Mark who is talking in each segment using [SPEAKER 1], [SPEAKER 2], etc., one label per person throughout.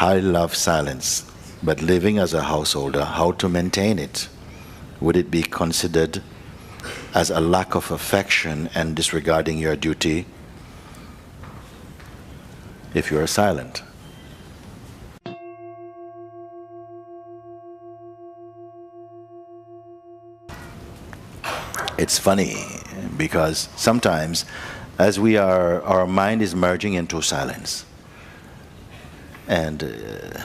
[SPEAKER 1] I love silence, but living as a householder, how to maintain it? Would it be considered as a lack of affection and disregarding your duty if you are silent? It's funny because sometimes as our mind is merging into silence. And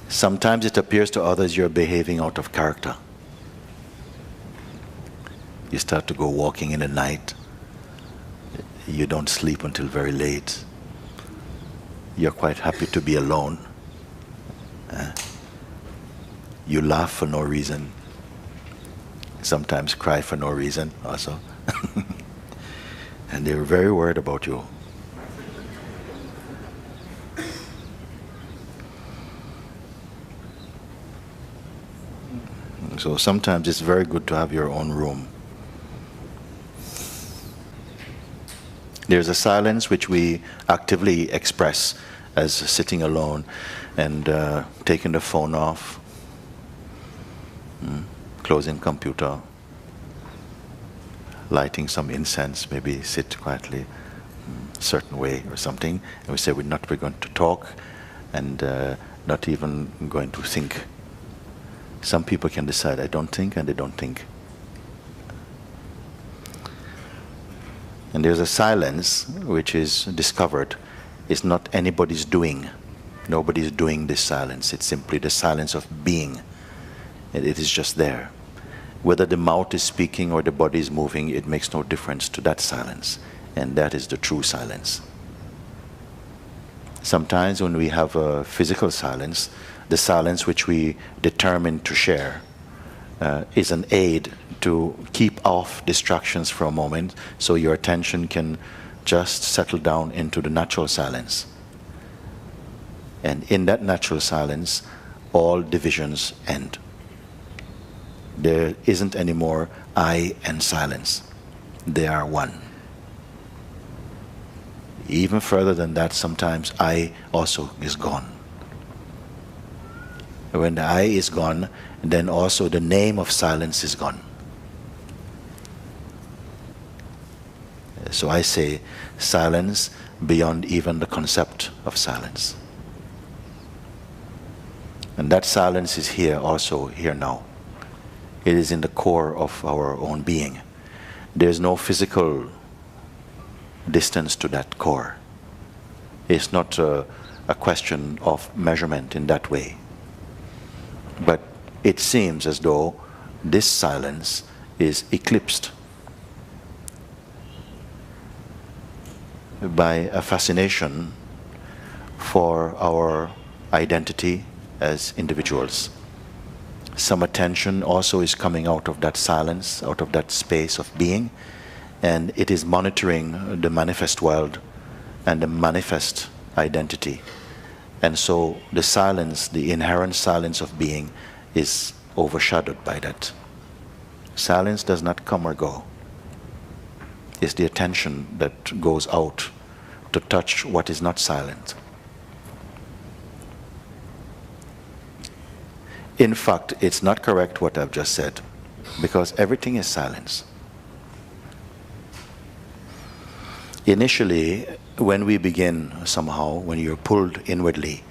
[SPEAKER 1] sometimes it appears to others you're behaving out of character. You start to go walking in the night. You don't sleep until very late. You're quite happy to be alone. You laugh for no reason. Sometimes cry for no reason also. And they're very worried about you. So sometimes it's very good to have your own room. There's a silence which we actively express as sitting alone and taking the phone off, closing computer, lighting some incense, maybe sit quietly a certain way or something. And we say we're going to talk and not even going to think. Some people can decide, I don't think, and they don't think. And there's a silence which is discovered. It's not anybody's doing. Nobody's doing this silence. It's simply the silence of being. And it is just there. Whether the mouth is speaking or the body is moving, it makes no difference to that silence. And that is the true silence. Sometimes when we have a physical silence, the silence which we determine to share is an aid to keep off distractions for a moment so your attention can just settle down into the natural silence. And in that natural silence, all divisions end. There isn't any more I and silence. They are one. Even further than that, sometimes I also is gone. When the I is gone, then also the name of silence is gone. So I say silence beyond even the concept of silence. And that silence is here also, here now. It is in the core of our own being. There's no physical distance to that core. It's not a question of measurement in that way. But it seems as though this silence is eclipsed by a fascination for our identity as individuals. Some attention also is coming out of that silence, out of that space of being, and it is monitoring the manifest world and the manifest identity. And so the silence, the inherent silence of being, is overshadowed by that. Silence does not come or go. It's the attention that goes out to touch what is not silent. In fact, it's not correct what I've just said, because everything is silence. Initially, when we begin somehow, when you're pulled inwardly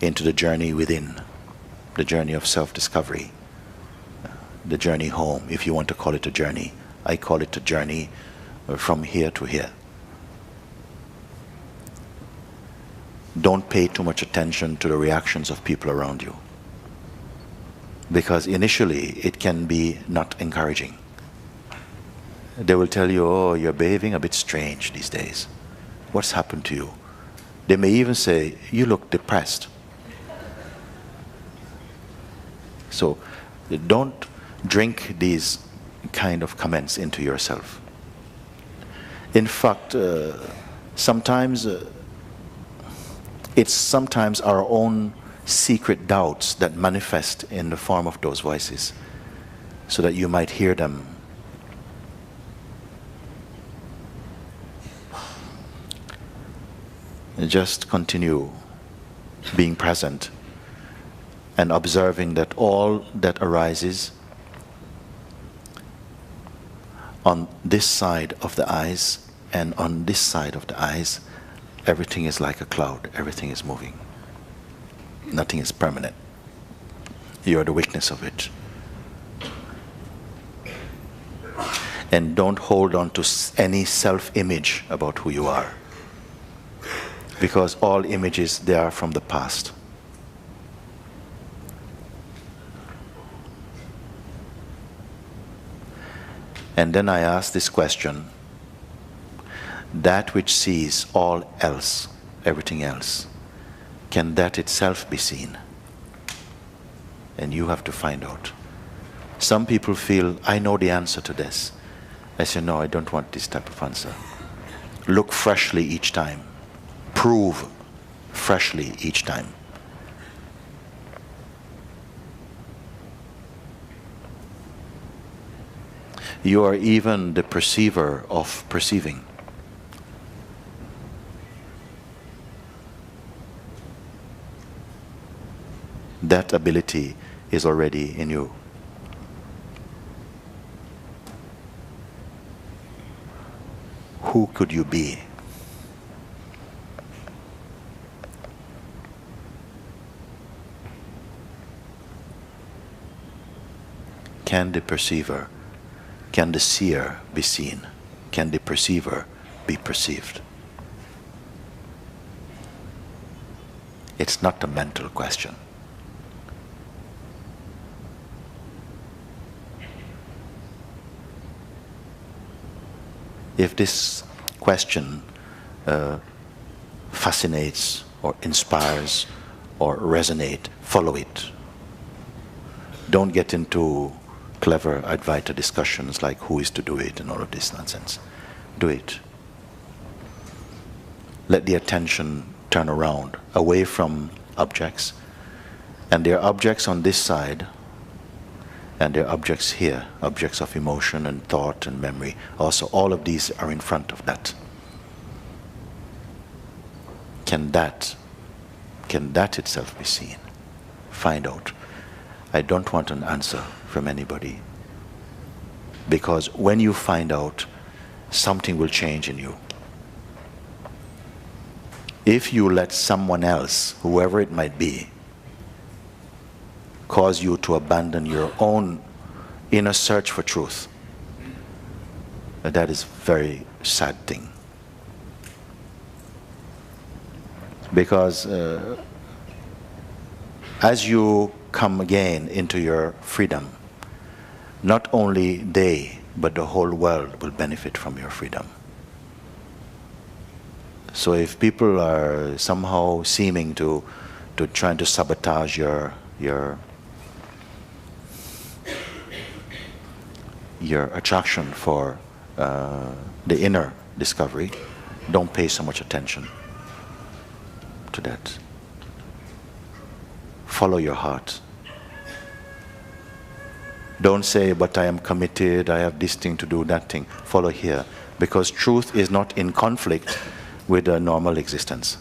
[SPEAKER 1] into the journey within, the journey of self-discovery, the journey home, if you want to call it a journey. I call it a journey from here to here. Don't pay too much attention to the reactions of people around you, because initially it can be not encouraging. They will tell you, oh, you're behaving a bit strange these days. What's happened to you? They may even say, you look depressed. So don't drink these kind of comments into yourself. In fact, sometimes it's sometimes our own secret doubts that manifest in the form of those voices, so that you might hear them. Just continue being present and observing that all that arises on this side of the eyes and on this side of the eyes, everything is like a cloud, everything is moving. Nothing is permanent. You are the witness of it. And don't hold on to any self-image about who you are. Because all images, they are from the past. And then I ask this question, that which sees all else, everything else, can that itself be seen? And you have to find out. Some people feel, I know the answer to this. I say, no, I don't want this type of answer. Look freshly each time. Prove freshly each time. You are even the perceiver of perceiving. That ability is already in you. Who could you be? Can the perceiver, can the seer be seen? Can the perceiver be perceived? It's not a mental question. If this question fascinates or inspires or resonates, follow it. Don't get into clever Advaita discussions like who is to do it and all of this nonsense. Do it. Let the attention turn around, away from objects. And there are objects on this side, and there are objects here, objects of emotion and thought and memory. Also, all of these are in front of that. Can that itself be seen? Find out. I don't want an answer from anybody. Because when you find out, something will change in you. If you let someone else, whoever it might be, cause you to abandon your own inner search for truth, that is a very sad thing. Because as you come again into your freedom, not only they, but the whole world will benefit from your freedom. So if people are somehow seeming to trying to sabotage your attraction for the inner discovery, don't pay so much attention to that. Follow your heart. Don't say, but I am committed, I have this thing to do, that thing. Follow here. Because truth is not in conflict with a normal existence.